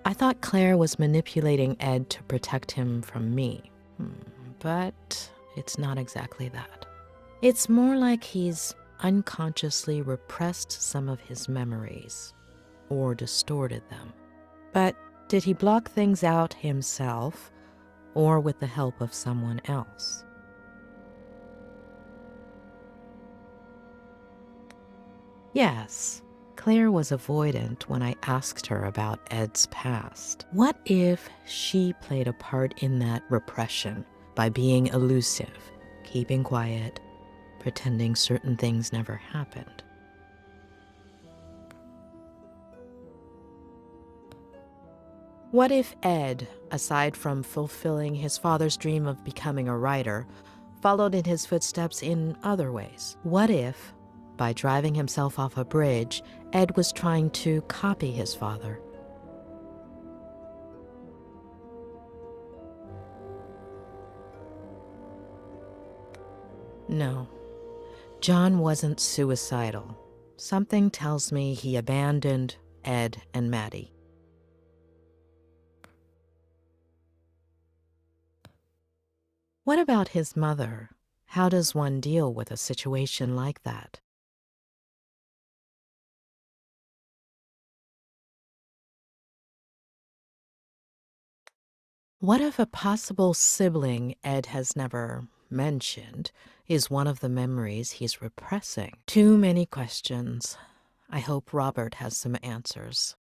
I thought Claire was manipulating Ed to protect him from me. But it's not exactly that. It's more like he's unconsciously repressed some of his memories or distorted them. But did he block things out himself or with the help of someone else? Yes, Claire was avoidant when I asked her about Ed's past. What if she played a part in that repression by being elusive, keeping quiet, pretending certain things never happened? What if Ed, aside from fulfilling his father's dream of becoming a writer, followed in his footsteps in other ways? What if, by driving himself off a bridge, Ed was trying to copy his father? No, John wasn't suicidal. Something tells me he abandoned Ed and Maddie. What about his mother? How does one deal with a situation like that? What if a possible sibling Ed has never mentioned is one of the memories he's repressing? Too many questions. I hope Robert has some answers.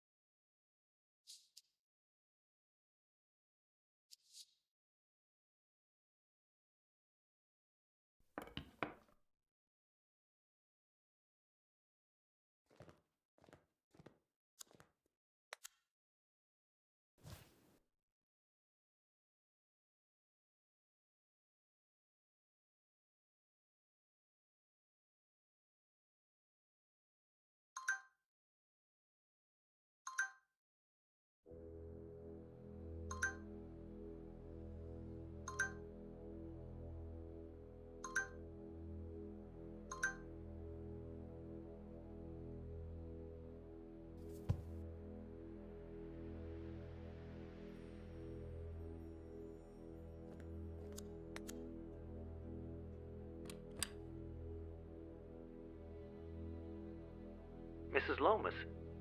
Mrs. Lomas,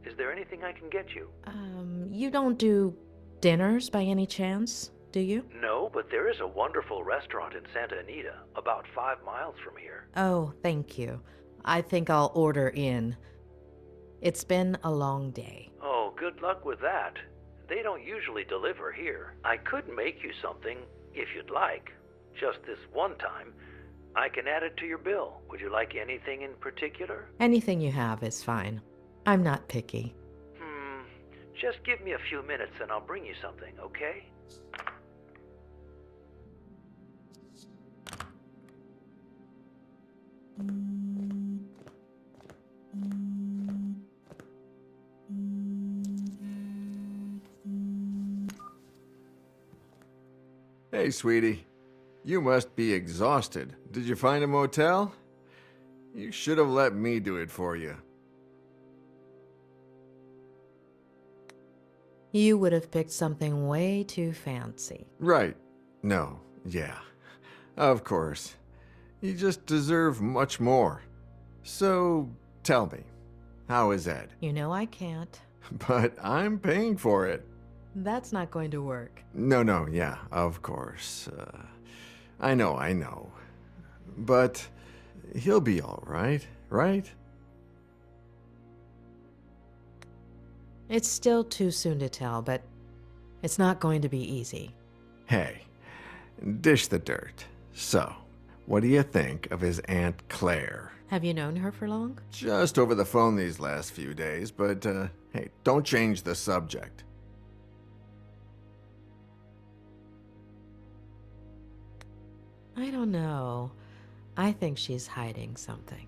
is there anything I can get you? You don't do dinners by any chance, do you? No, but there is a wonderful restaurant in Santa Anita, about 5 miles from here. Oh, thank you. I think I'll order in. It's been a long day. Oh, good luck with that. They don't usually deliver here. I could make you something, if you'd like. Just this one time. I can add it to your bill. Would you like anything in particular? Anything you have is fine. I'm not picky. Just give me a few minutes and I'll bring you something, okay? Hey, sweetie. You must be exhausted. Did you find a motel? You should have let me do it for you. You would have picked something way too fancy. Right. No. Yeah. Of course. You just deserve much more. So, tell me, how is Ed? You know I can't. But I'm paying for it. That's not going to work. No, yeah, of course. I know. But he'll be all right, right? It's still too soon to tell, but it's not going to be easy. Hey, dish the dirt. So, what do you think of his Aunt Claire? Have you known her for long? Just over the phone these last few days, but hey, don't change the subject. I don't know. I think she's hiding something.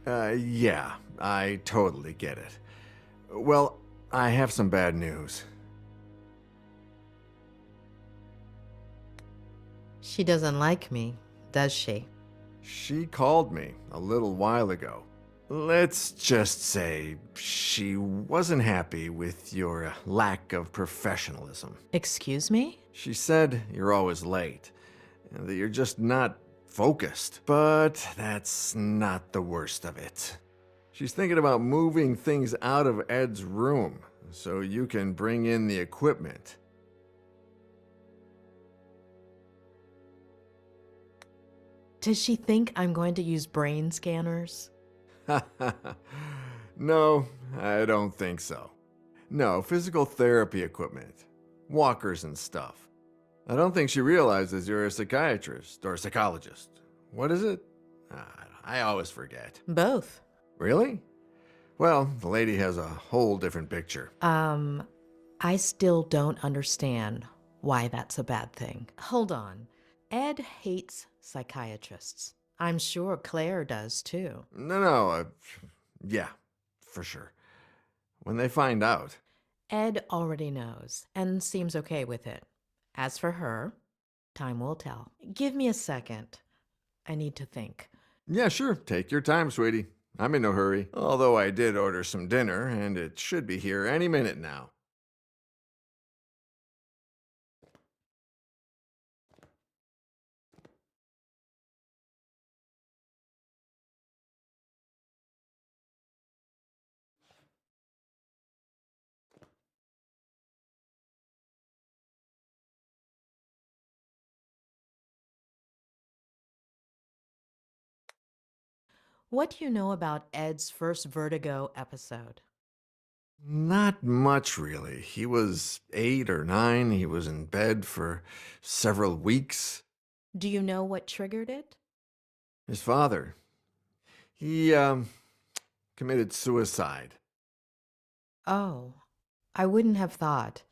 Yeah, I totally get it. Well, I have some bad news. She doesn't like me, does she? She called me a little while ago. Let's just say she wasn't happy with your lack of professionalism. Excuse me? She said you're always late, and that you're just not focused. But that's not the worst of it. She's thinking about moving things out of Ed's room so you can bring in the equipment. Does she think I'm going to use brain scanners? No, I don't think so. No, physical therapy equipment. Walkers and stuff. I don't think she realizes you're a psychiatrist or a psychologist. What is it? I always forget. Both. Really? Well, the lady has a whole different picture. I still don't understand why that's a bad thing. Hold on. Ed hates psychiatrists. I'm sure Claire does too. No, yeah, for sure. When they find out. Ed already knows and seems okay with it. As for her, time will tell. Give me a second. I need to think. Yeah, sure, take your time, sweetie. I'm in no hurry. Although I did order some dinner, and it should be here any minute now. What do you know about Ed's first vertigo episode? Not much, really. He was 8 or 9. He was in bed for several weeks. Do you know what triggered it? His father, he, committed suicide. Oh, I wouldn't have thought.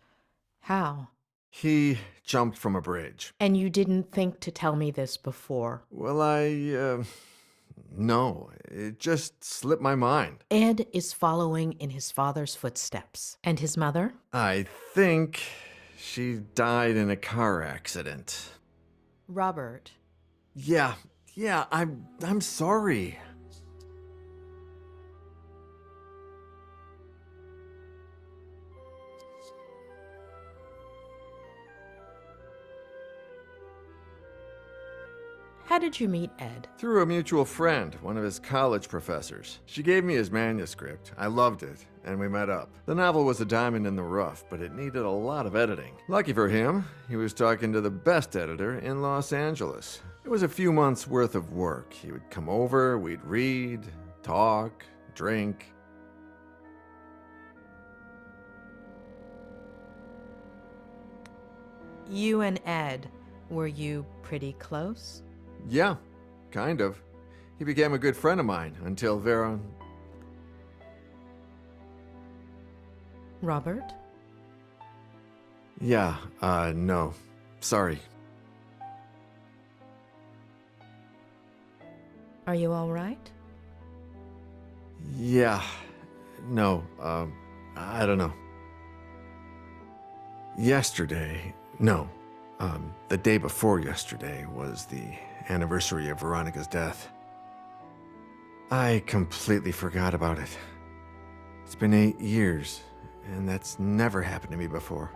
How? He jumped from a bridge. And you didn't think to tell me this before. Well, no, it just slipped my mind. Ed is following in his father's footsteps. And his mother? I think she died in a car accident. Robert. Yeah, I'm sorry. How did you meet Ed? Through a mutual friend, one of his college professors. She gave me his manuscript. I loved it, and we met up. The novel was a diamond in the rough, but it needed a lot of editing. Lucky for him, he was talking to the best editor in Los Angeles. It was a few months' worth of work. He would come over, we'd read, talk, drink. You and Ed, were you pretty close? Yeah, kind of. He became a good friend of mine until Vera... Robert? Yeah, no. Sorry. Are you all right? Yeah. No, I don't know. Yesterday... No. The day before yesterday was the anniversary of Veronica's death. I completely forgot about it. It's been 8 years, and that's never happened to me before.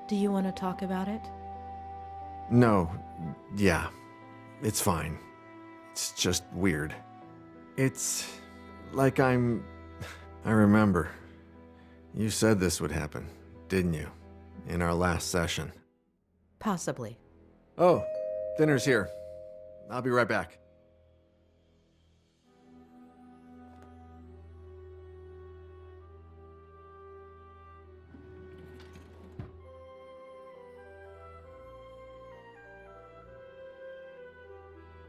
Do you want to talk about it? No, yeah, it's fine. It's just weird. It's like I remember. You said this would happen, didn't you? In our last session. Possibly. Oh, dinner's here. I'll be right back.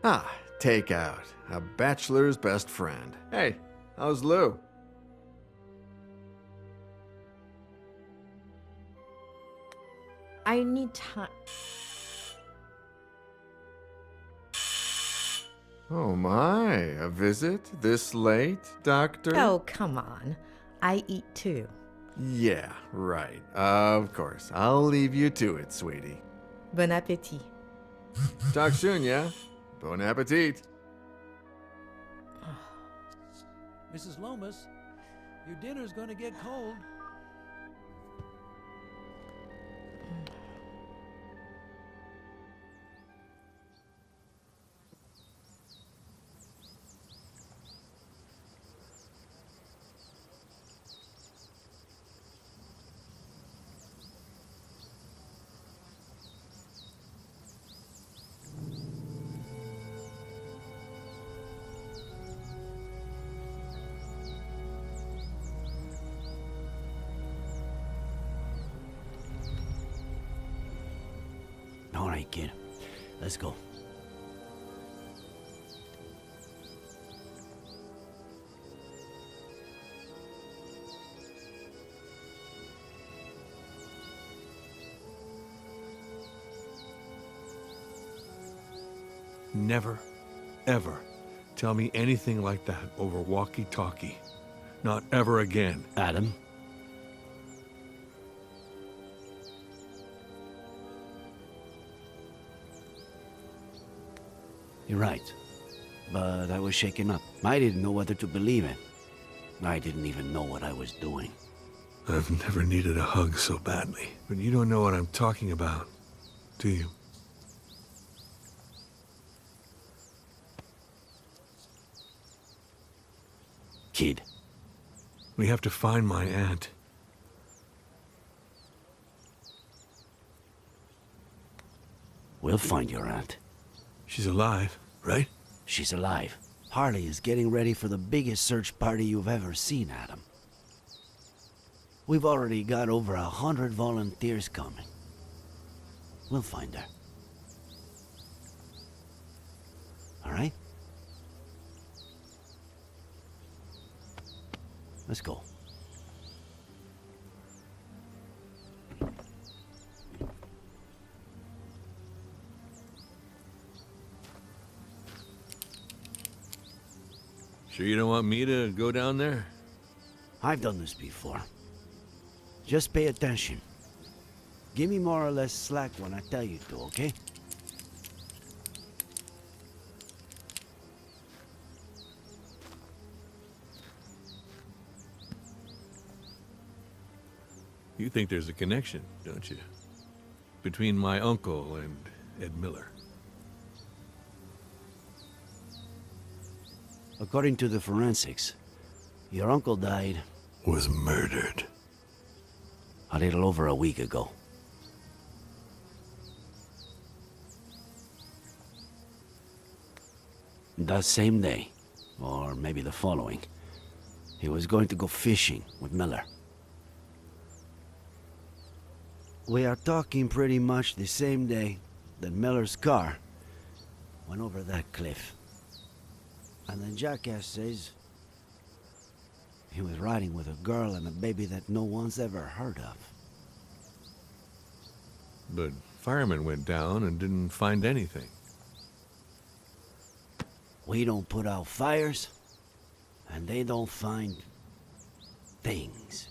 Ah, takeout. A bachelor's best friend. Hey, how's Lou? I need time. Oh my, a visit this late, Doctor? Oh, come on. I eat too. Yeah, right. Of course. I'll leave you to it, sweetie. Bon appétit. Talk soon, yeah? Bon appetit. Mrs. Lomas, your dinner's gonna get cold. All right, kid. Let's go. Never, ever tell me anything like that over walkie-talkie. Not ever again. Adam? You're right. But I was shaken up. I didn't know whether to believe it. I didn't even know what I was doing. I've never needed a hug so badly. But you don't know what I'm talking about, do you? Kid. We have to find my aunt. We'll find your aunt. She's alive, right? She's alive. Harley is getting ready for the biggest search party you've ever seen, Adam. We've already got over 100 volunteers coming. We'll find her. All right? Let's go. Sure you don't want me to go down there? I've done this before. Just pay attention. Give me more or less slack when I tell you to, okay? You think there's a connection, don't you? Between my uncle and Ed Miller. According to the forensics, your uncle died Was murdered. a little over a week ago. That same day, or maybe the following, he was going to go fishing with Miller. We are talking pretty much the same day that Miller's car went over that cliff. And the jackass says he was riding with a girl and a baby that no one's ever heard of. But firemen went down and didn't find anything. We don't put out fires, and they don't find things.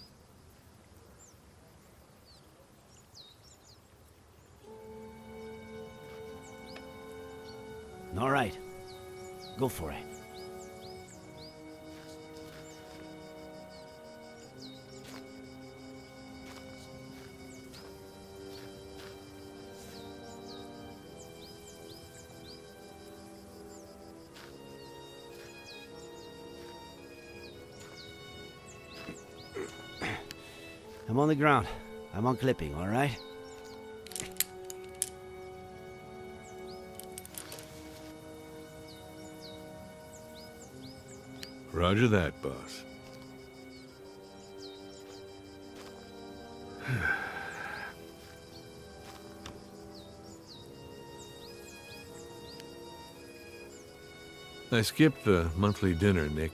All right, go for it. I'm on the ground. I'm on clipping, all right? Roger that, boss. I skipped the monthly dinner, Nick.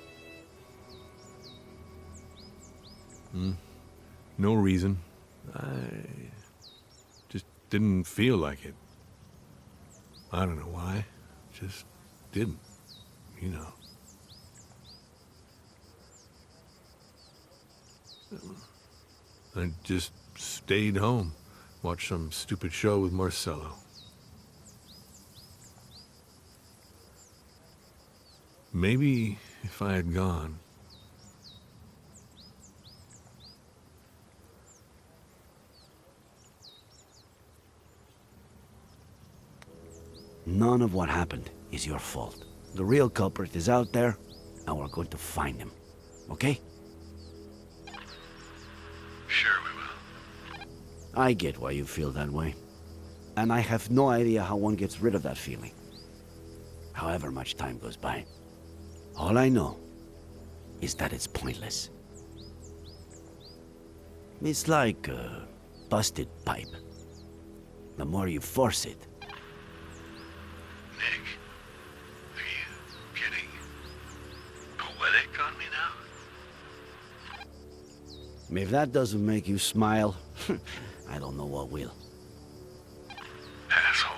No reason. I just didn't feel like it. I don't know why. Just didn't, you know. I just stayed home, watched some stupid show with Marcello. Maybe if I had gone. None of what happened is your fault. The real culprit is out there, and we're going to find him. Okay? Sure we will. I get why you feel that way. And I have no idea how one gets rid of that feeling. However much time goes by. All I know is that it's pointless. It's like a busted pipe. The more you force it, Nick, are you getting poetic on me now? if that doesn't make you smile, I don't know what will. Asshole.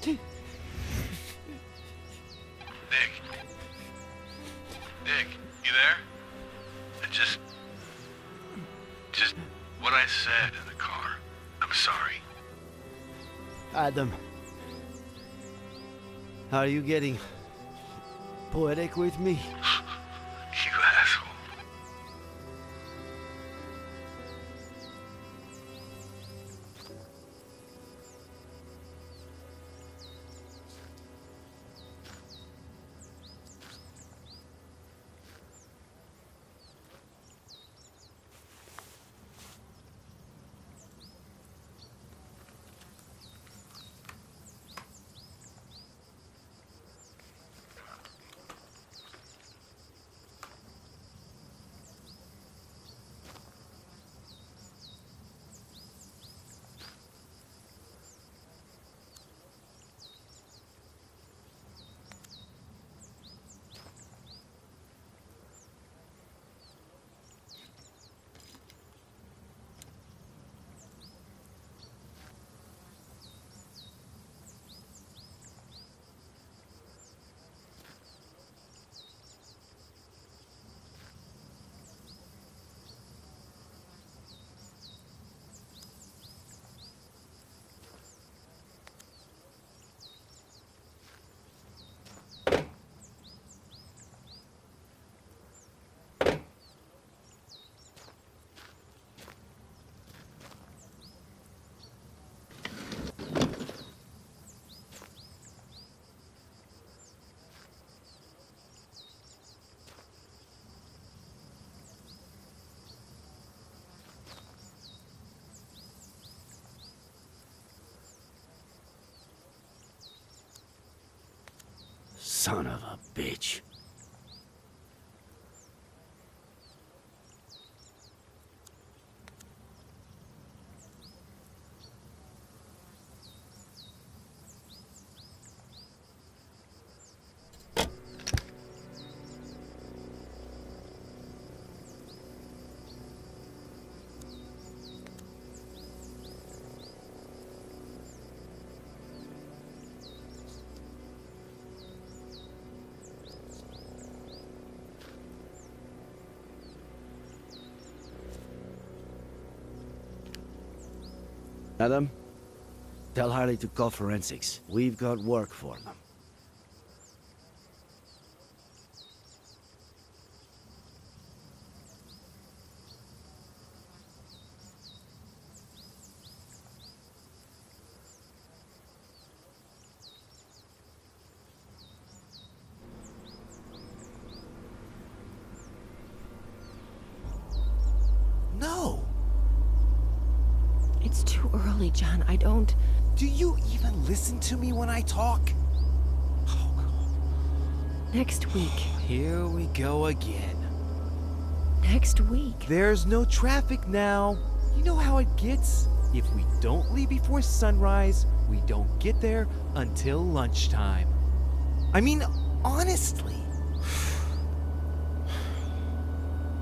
Nick. Nick, you there? I just what I said in the car. I'm sorry. Adam, are you getting poetic with me? You asshole. Son of a bitch. Adam, tell Harley to call forensics. We've got work for them. No! It's too early, John. I don't... Do you even listen to me when I talk? Oh, Next week. here we go again. Next week. There's no traffic now. You know how it gets? If we don't leave before sunrise, we don't get there until lunchtime. I mean, honestly.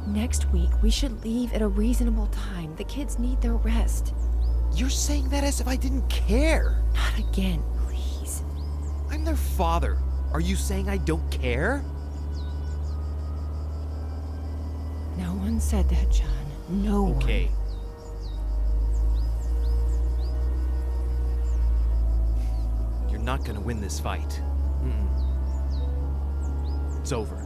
Next week, we should leave at a reasonable time. The kids need their rest. You're saying that as if I didn't care. Not again, please. I'm their father. Are you saying I don't care? No one said that, John. No one. Okay. You're not gonna win this fight. It's over.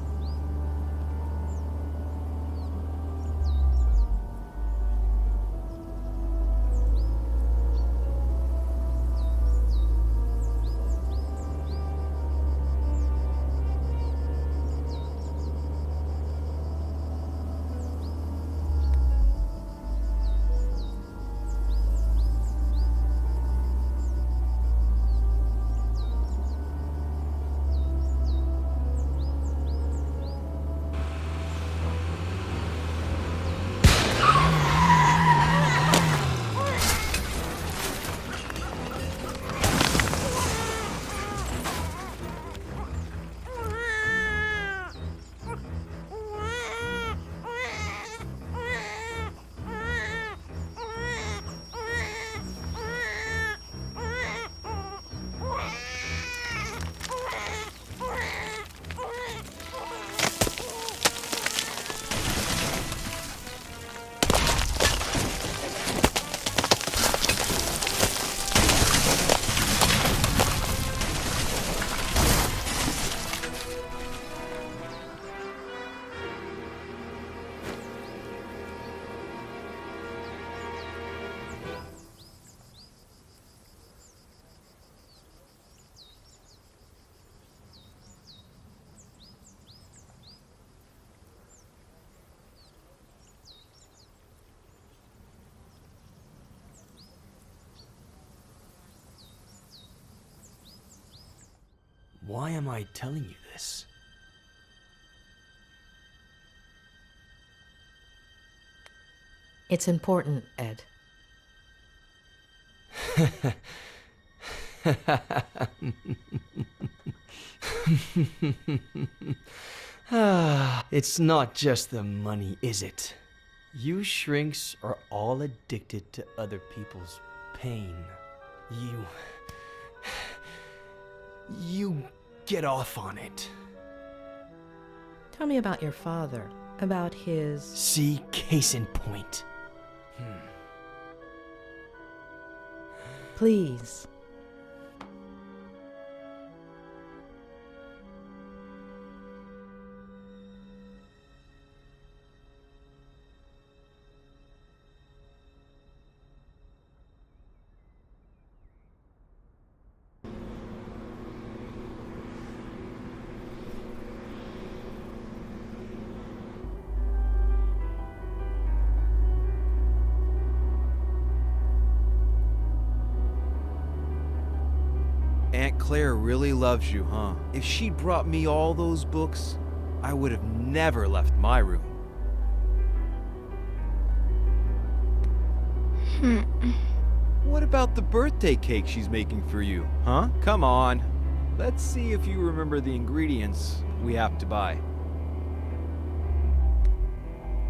Why am I telling you this? It's important, Ed. It's not just the money, is it? You shrinks are all addicted to other people's pain. You get off on it. Tell me about your father, about his... See, case in point. Please. Aunt Claire really loves you, huh? If she'd brought me all those books, I would have never left my room. What about the birthday cake she's making for you, huh? Come on. Let's see if you remember the ingredients we have to buy.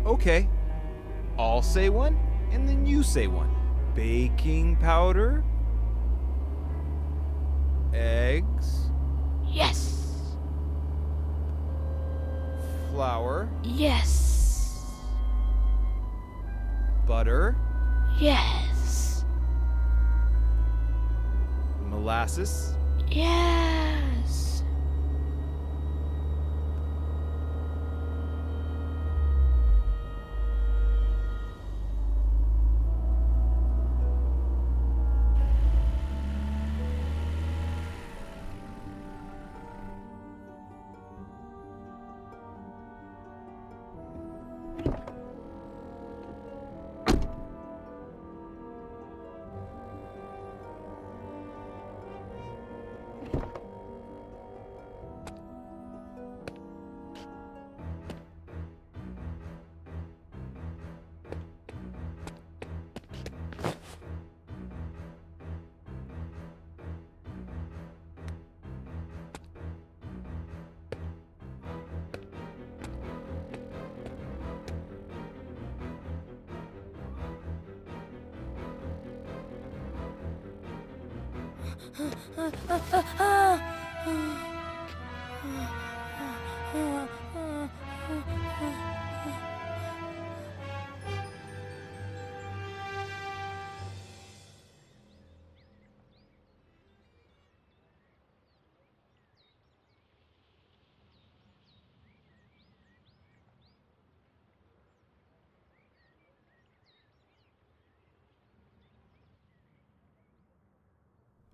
Okay. I'll say one, and then you say one. Baking powder? Eggs? Yes. Flour? Yes. Butter? Yes. glasses. Yes.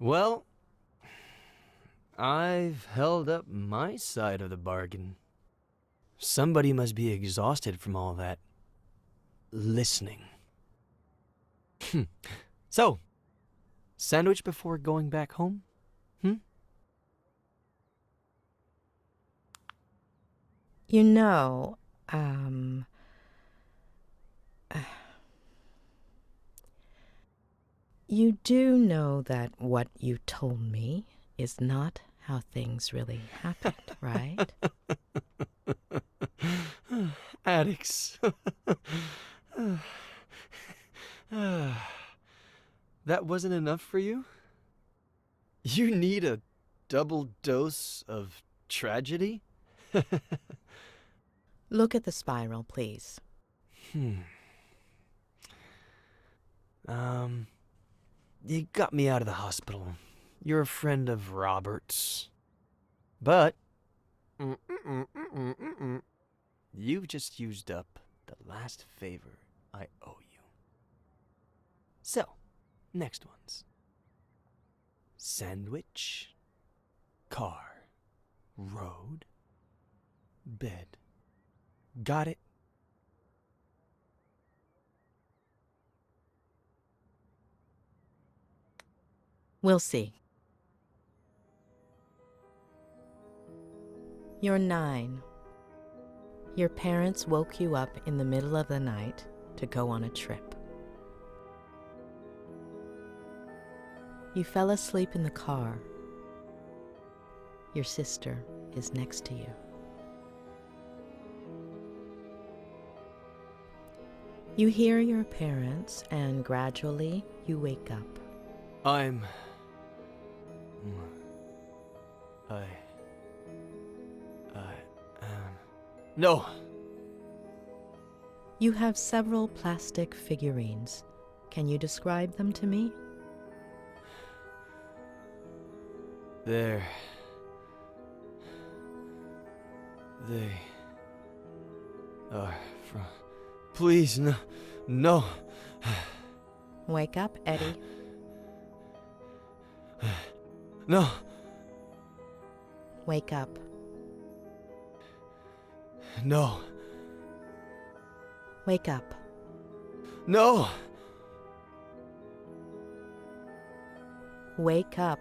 Well, I've held up my side of the bargain. Somebody must be exhausted from all that listening. So, sandwich before going back home? You know, you do know that what you told me is not how things really happened, right? Addicts. That wasn't enough for you? You need a double dose of tragedy? Look at the spiral, please. You got me out of the hospital. You're a friend of Robert's. But you've just used up the last favor I owe you. So, next ones. Sandwich, car, road, bed. Got it? We'll see. You're 9. Your parents woke you up in the middle of the night to go on a trip. You fell asleep in the car. Your sister is next to you. You hear your parents, and gradually you wake up. No. You have several plastic figurines. Can you describe them to me? They are from... Please, no. No. Wake up, Eddie. No. Wake up. No. Wake up. No. Wake up.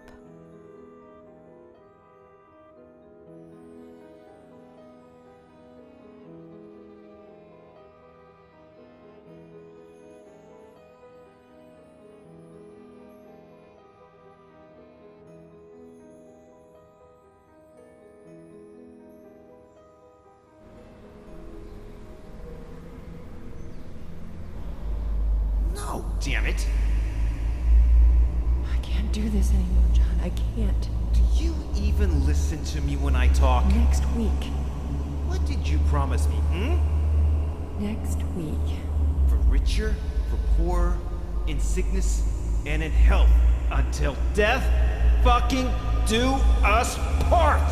No, damn it! I can't do this anymore, John. I can't. Do you even listen to me when I talk? Next week. What did you promise me, Next week. For richer, for poorer, in sickness, and in health, until death? fucking do us part!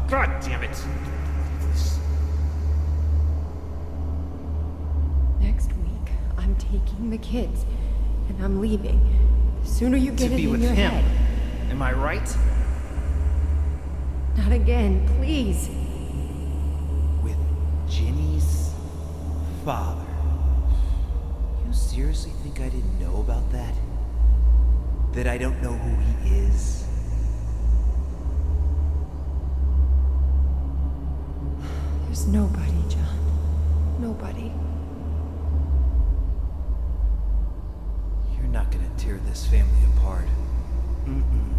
God damn it! Next week, I'm taking the kids, and I'm leaving. The sooner you get To it be in with your him. head. Am I right? Not again, please. With Jenny's father. You seriously think I didn't know about that? That I don't know who he is? There's nobody, John. Nobody. You're not gonna tear this family apart. Mm-mm.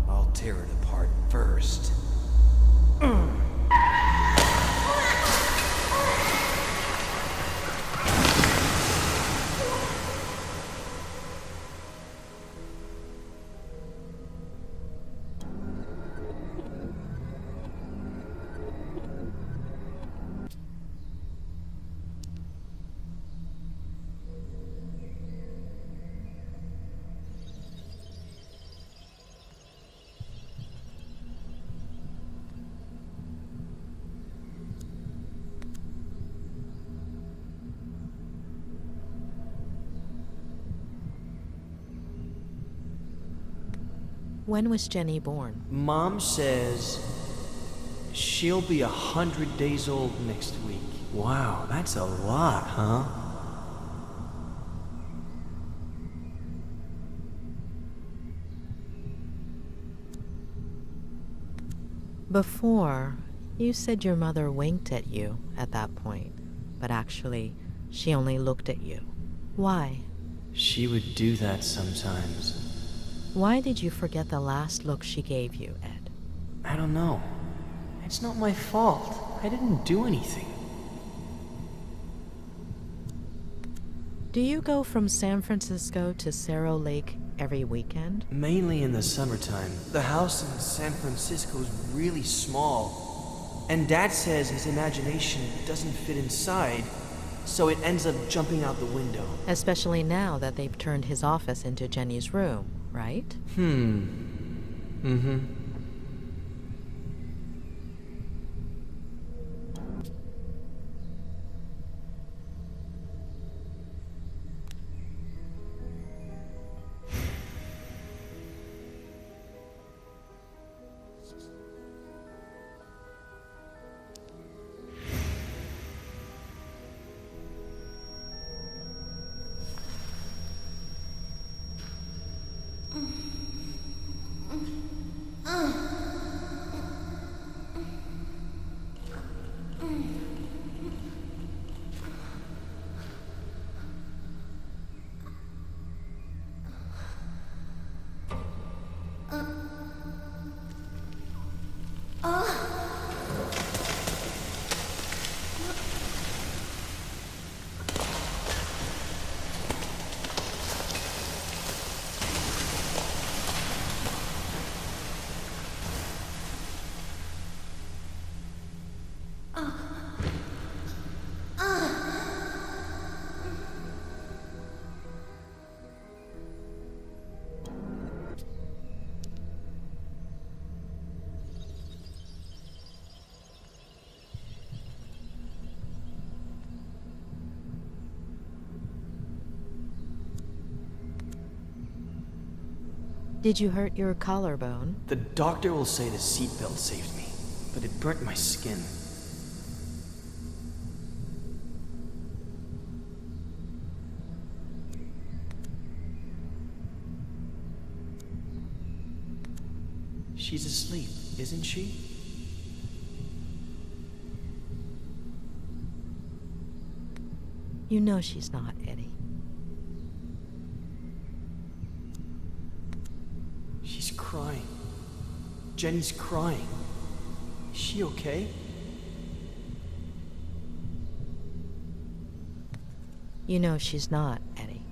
I'll tear it apart first. When was Jenny born? Mom says she'll be 100 days old next week. Wow, that's a lot, huh? Before, you said your mother winked at you at that point, but actually, she only looked at you. Why? She would do that sometimes. Why did you forget the last look she gave you, Ed? I don't know. It's not my fault. I didn't do anything. Do you go from San Francisco to Cerro Lake every weekend? Mainly in the summertime. The house in San Francisco is really small. And Dad says his imagination doesn't fit inside, so it ends up jumping out the window. Especially now that they've turned his office into Jenny's room, right? Mm-hmm. Did you hurt your collarbone? The doctor will say the seatbelt saved me, but it burnt my skin. She's asleep, isn't she? You know she's not, Eddie. She's crying. Jenny's crying. Is she okay? You know she's not, Eddie.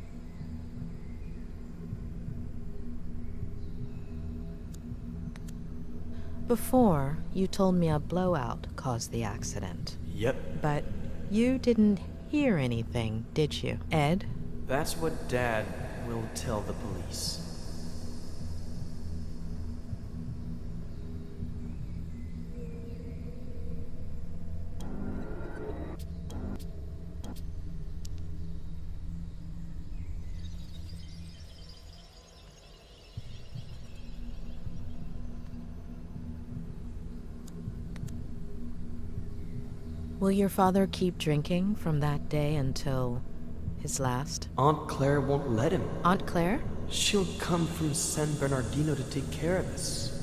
Before, you told me a blowout caused the accident. Yep. But you didn't hear anything, did you, Ed? That's what Dad will tell the police. Will your father keep drinking from that day until his last? Aunt Claire won't let him. Aunt Claire? She'll come from San Bernardino to take care of us.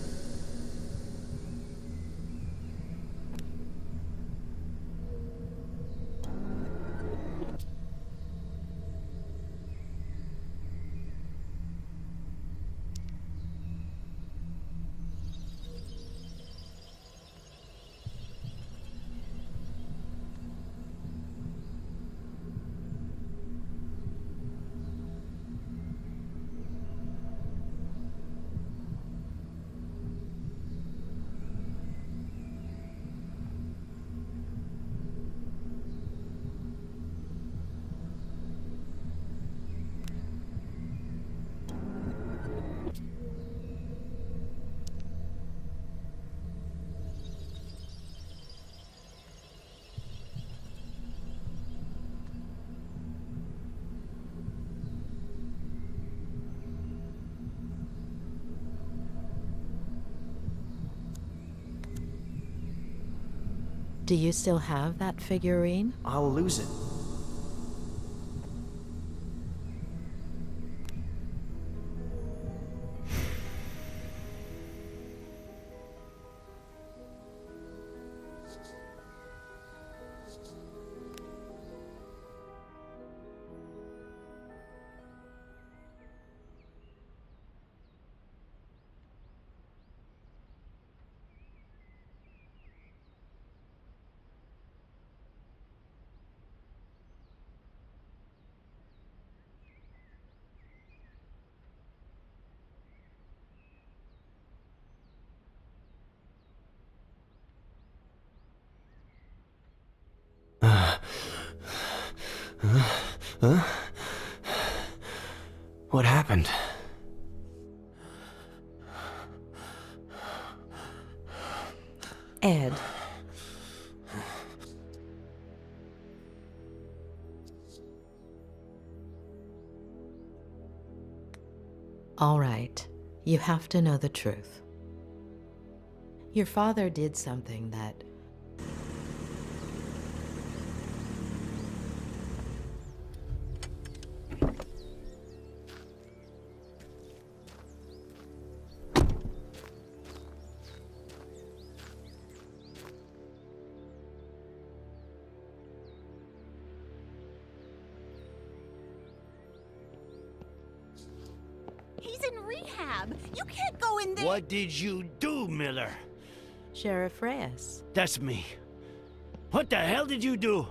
Do you still have that figurine? I'll lose it. Huh? What happened? Ed. All right, you have to know the truth. Your father did something that He's in rehab. You can't go in there. What did you do, Miller? Sheriff Reyes. That's me. What the hell did you do?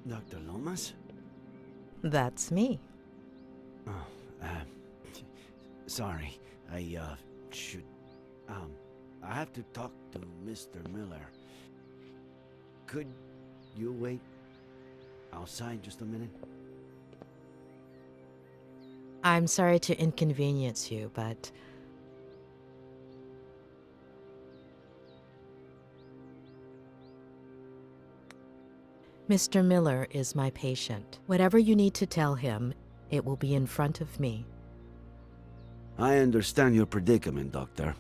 Dr. Lomas? That's me. Oh, sorry. I should... I have to talk to Mr. Miller. Could you wait outside just a minute? I'm sorry to inconvenience you, but Mr. Miller is my patient. Whatever you need to tell him, it will be in front of me. I understand your predicament, Doctor.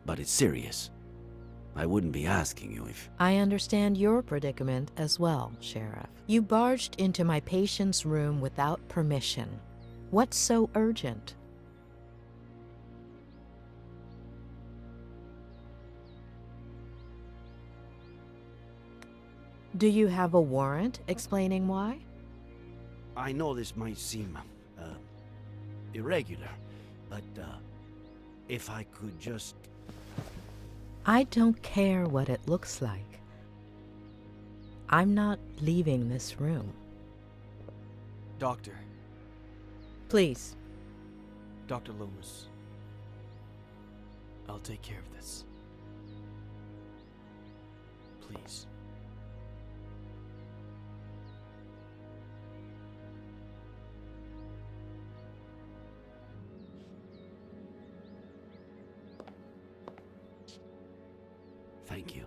But it's serious. I wouldn't be asking you if... I understand your predicament as well, Sheriff. You barged into my patient's room without permission. What's so urgent? Do you have a warrant explaining why? I know this might seem irregular, but if I could just... I don't care what it looks like. I'm not leaving this room. Doctor. Please. Dr. Lomas. I'll take care of this. Please. Thank you.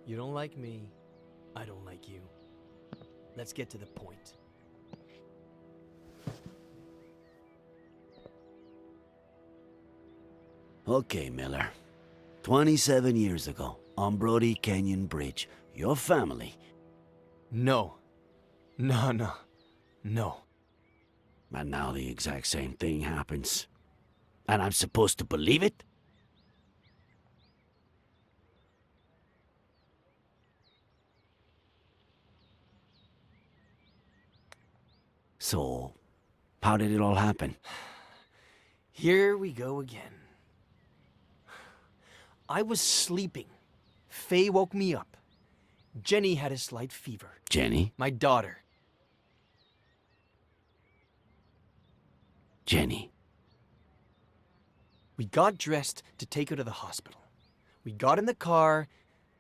You don't like me, I don't like you. Let's get to the point. Okay, Miller. 27 years ago, on Brody Canyon Bridge, your family... No. No. And now the exact same thing happens. And I'm supposed to believe it? So, how did it all happen? Here we go again. I was sleeping. Faye woke me up. Jenny had a slight fever. Jenny? My daughter. Jenny. We got dressed to take her to the hospital. We got in the car,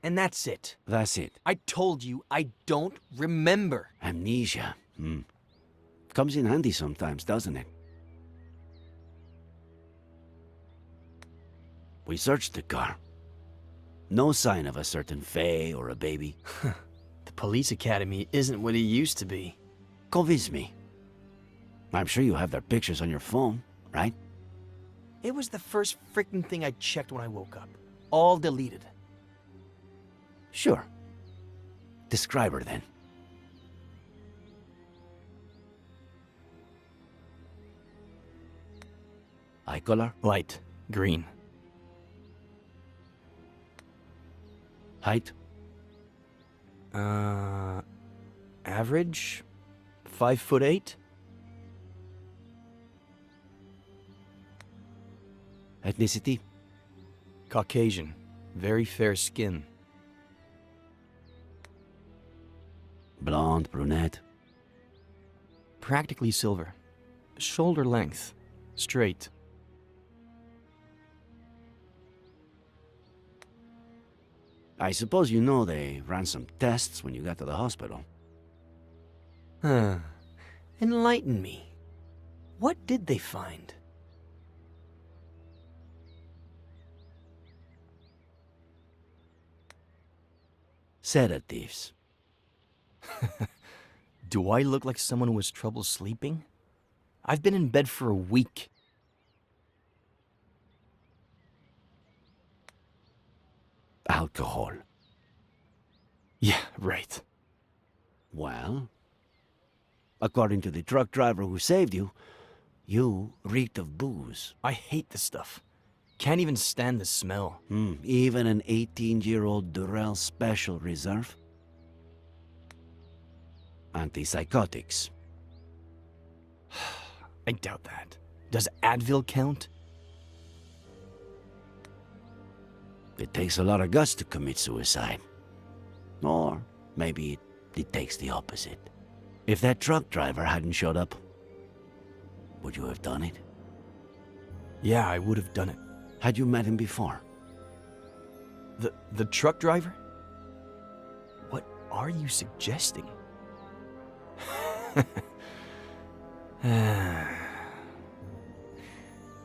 and that's it. That's it. I told you, I don't remember. Amnesia. Comes in handy sometimes, doesn't it? We searched the car. No sign of a certain Faye or a baby. The police academy isn't what it used to be. Convince me. I'm sure you have their pictures on your phone, right? It was the first freaking thing I checked when I woke up. All deleted. Sure. Describe her then. Eye color? Light. Green. Height? Average? 5'8". Ethnicity? Caucasian. Very fair skin. Blonde, brunette? Practically silver. Shoulder length. Straight. I suppose you know they ran some tests when you got to the hospital. Enlighten me. What did they find? Sedatives. Do I look like someone who has trouble sleeping? I've been in bed for a week. Alcohol. Yeah, right. Well, according to the truck driver who saved you, you reeked of booze. I hate this stuff. Can't even stand the smell. Even an 18-year-old Durrell Special Reserve? Antipsychotics. I doubt that. Does Advil count? It takes a lot of guts to commit suicide. Or maybe it takes the opposite. If that truck driver hadn't showed up, would you have done it? Yeah, I would have done it. Had you met him before? The truck driver? What are you suggesting?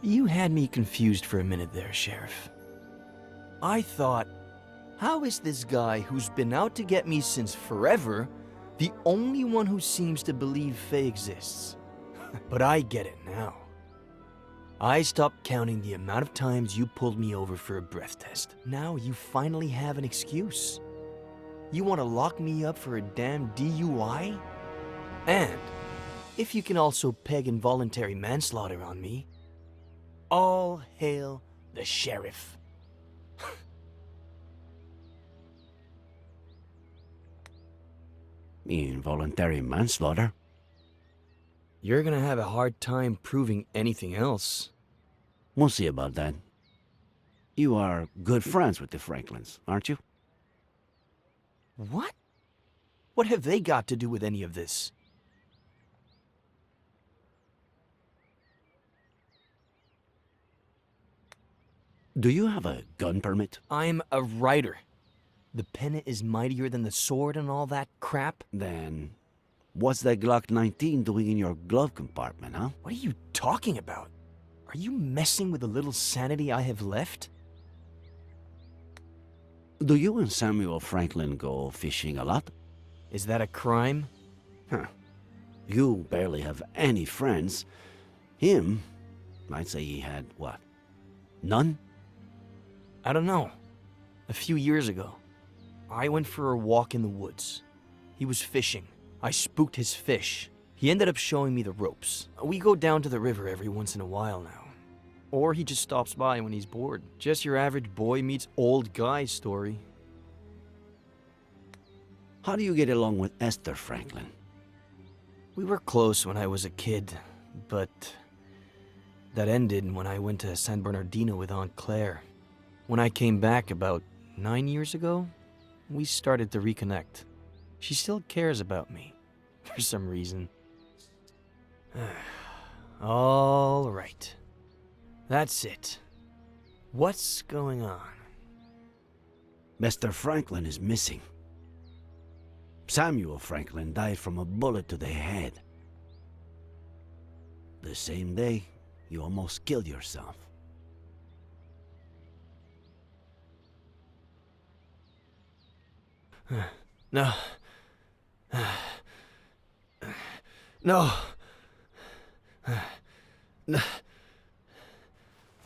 You had me confused for a minute there, Sheriff. I thought, how is this guy who's been out to get me since forever the only one who seems to believe Faye exists? But I get it now. I stopped counting the amount of times you pulled me over for a breath test. Now you finally have an excuse. You want to lock me up for a damn DUI? And if you can also peg involuntary manslaughter on me, all hail the sheriff. Involuntary manslaughter. You're gonna have a hard time proving anything else. We'll see about that. You are good friends with the Franklins, aren't you? What? What have they got to do with any of this? Do you have a gun permit? I'm a writer. The pen is mightier than the sword and all that crap. Then, what's that Glock 19 doing in your glove compartment, huh? What are you talking about? Are you messing with the little sanity I have left? Do you and Samuel Franklin go fishing a lot? Is that a crime? Huh. You barely have any friends. Him, I'd say he had, what, none? I don't know. A few years ago, I went for a walk in the woods. He was fishing. I spooked his fish. He ended up showing me the ropes. We go down to the river every once in a while now. Or he just stops by when he's bored. Just your average boy meets old guy story. How do you get along with Esther Franklin? We were close when I was a kid, but that ended when I went to San Bernardino with Aunt Claire. When I came back about 9 years ago, we started to reconnect. She still cares about me, for some reason. All right. That's it. What's going on? Mr. Franklin is missing. Samuel Franklin died from a bullet to the head. The same day, you almost killed yourself. No. No. No.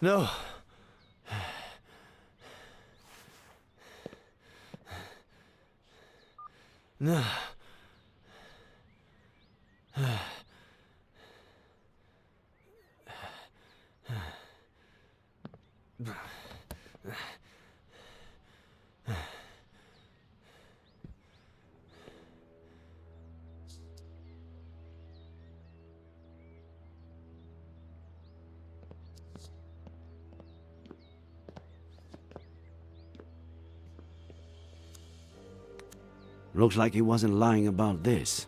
No. No. Looks like he wasn't lying about this.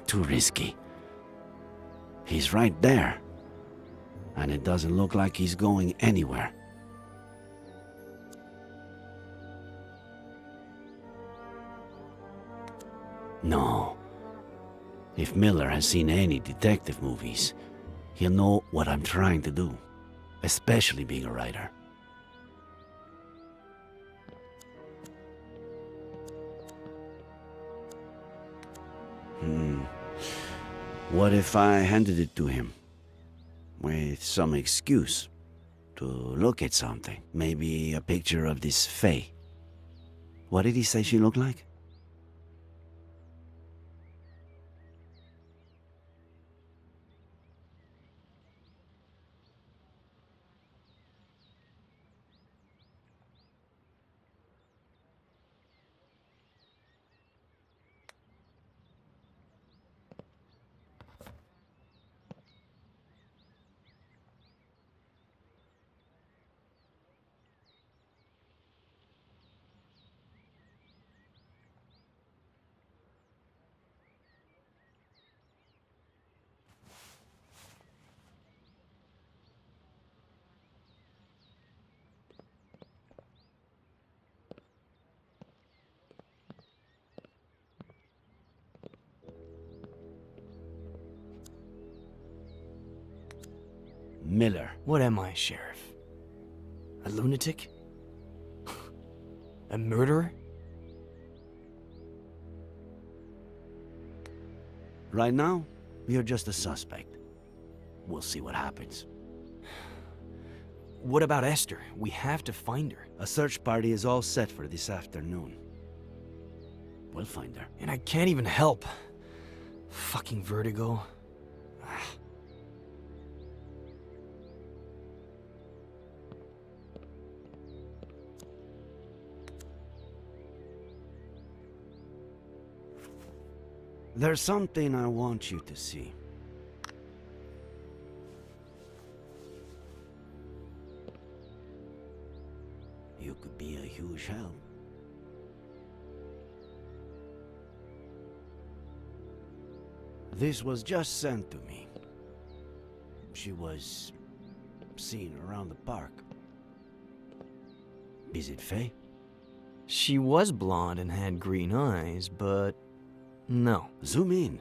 Too risky. He's right there. And it doesn't look like he's going anywhere. No. If Miller has seen any detective movies, he'll know what I'm trying to do, especially being a writer. What if I handed it to him with some excuse to look at something? Maybe a picture of this Faye. What did he say she looked like? Miller. What am I, Sheriff? A lunatic? A murderer? Right now, you're just a suspect. We'll see what happens. What about Esther? We have to find her. A search party is all set for this afternoon. We'll find her. And I can't even help. Fucking vertigo. There's something I want you to see. You could be a huge help. This was just sent to me. She was seen around the park. Is it Faye? She was blonde and had green eyes, but no. Zoom in.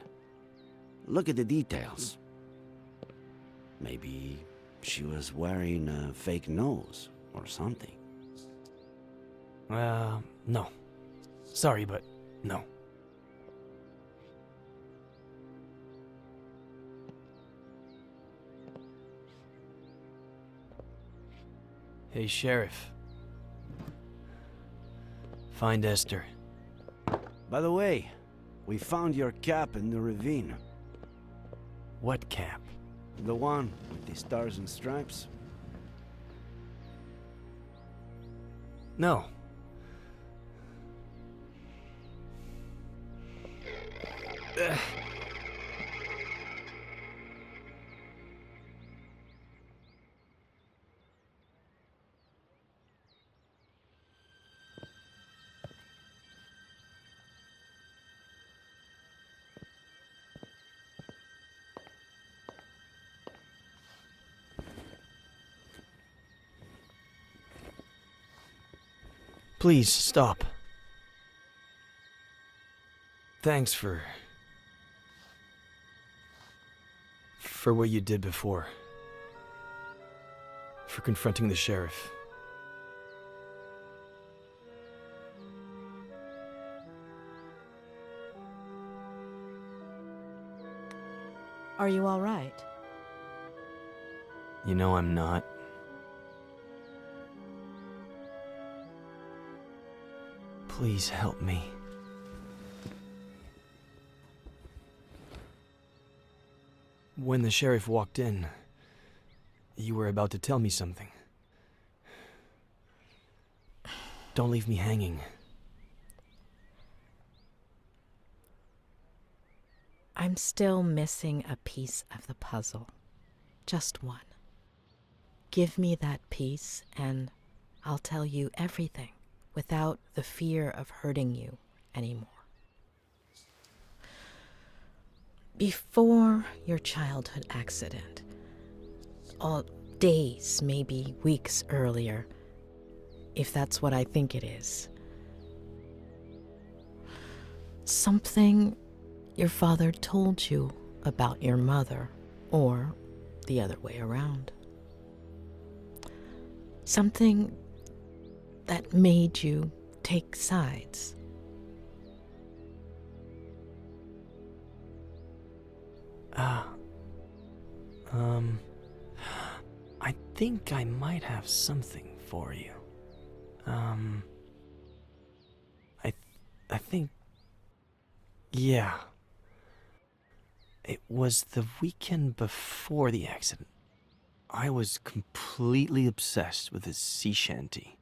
Look at the details. Maybe she was wearing a fake nose or something. No. Sorry, but no. Hey, Sheriff. Find Esther. By the way, we found your cap in the ravine. What cap? The one with the stars and stripes? No. Please, stop. Thanks for what you did before. For confronting the sheriff. Are you all right? You know I'm not. Please help me. When the sheriff walked in, you were about to tell me something. Don't leave me hanging. I'm still missing a piece of the puzzle. Just one. Give me that piece and I'll tell you everything without the fear of hurting you anymore. Before your childhood accident, all days, maybe weeks earlier, if that's what I think it is, something your father told you about your mother, or the other way around. Something that made you take sides. I think I might have something for you. I think, yeah. It was the weekend before the accident. I was completely obsessed with his sea shanty.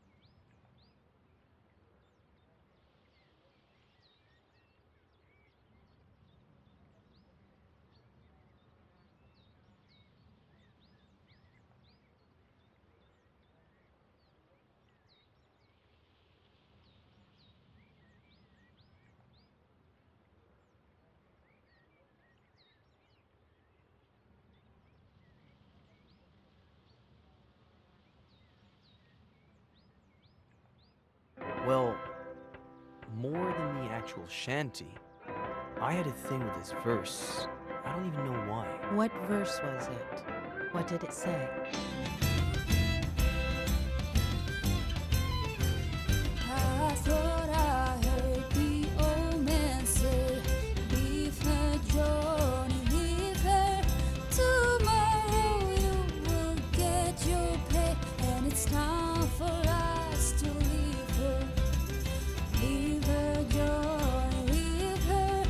Well, more than the actual shanty, I had a thing with this verse. I don't even know why. What verse was it? What did it say? time for us to leave her. Leave her, Johnny, leave her.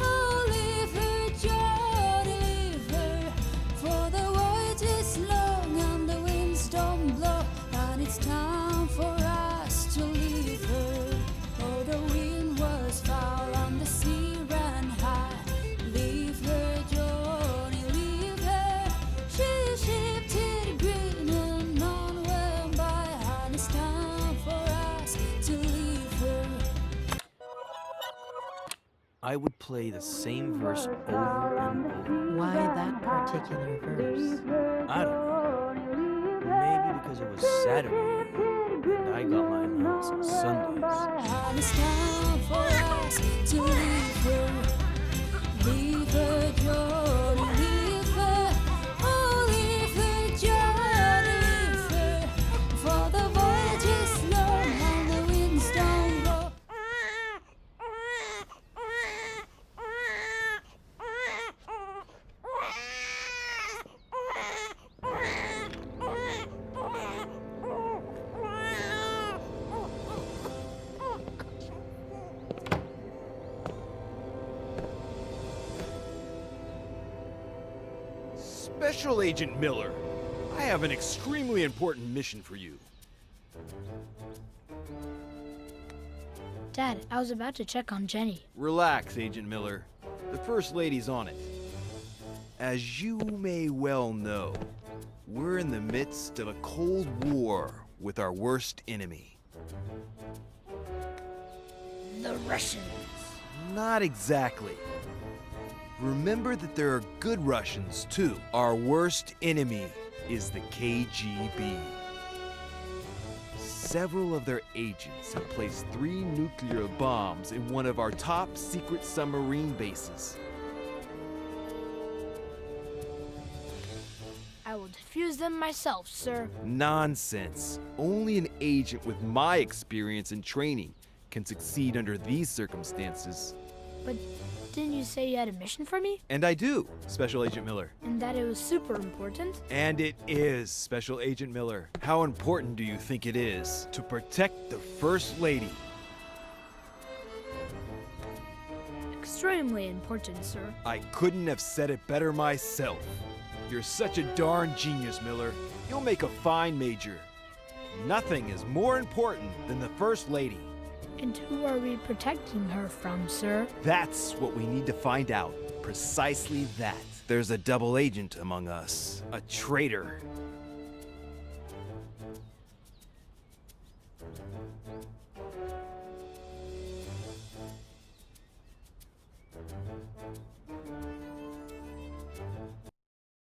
Oh, leave her, Johnny, leave her. For the voyage is long and the winds don't blow, and it's time for us to leave her. Oh, the wind was foul and the sea ran high. Leave her, Johnny, leave her. She shifted green and none went by, and it's time for us to leave her. I would play the same verse over and over. Why that particular verse? I don't know. Maybe because it was Saturday and I got my allowance on Sundays. And it's time for us to leave her. Leave her, Johnny, leave her. Oh, leave her, Johnny, leave her. For the voyage is long and the winds don't blow. Special Agent Miller, I have an extremely important mission for you. Dad, I was about to check on Jenny. Relax, Agent Miller. The First Lady's on it. As you may well know, we're in the midst of a Cold War with our worst enemy. The Russians. Not exactly. Remember that there are good Russians, too. Our worst enemy is the KGB. Several of their agents have placed 3 nuclear bombs in one of our top secret submarine bases. I will defuse them myself, sir. Nonsense. Only an agent with my experience and training can succeed under these circumstances. But didn't you say you had a mission for me? And I do, Special Agent Miller. And that it was super important? And it is, Special Agent Miller. How important do you think it is to protect the First Lady? Extremely important, sir. I couldn't have said it better myself. You're such a darn genius, Miller. You'll make a fine major. Nothing is more important than the First Lady. And who are we protecting her from, sir? That's what we need to find out. Precisely that. There's a double agent among us. A traitor.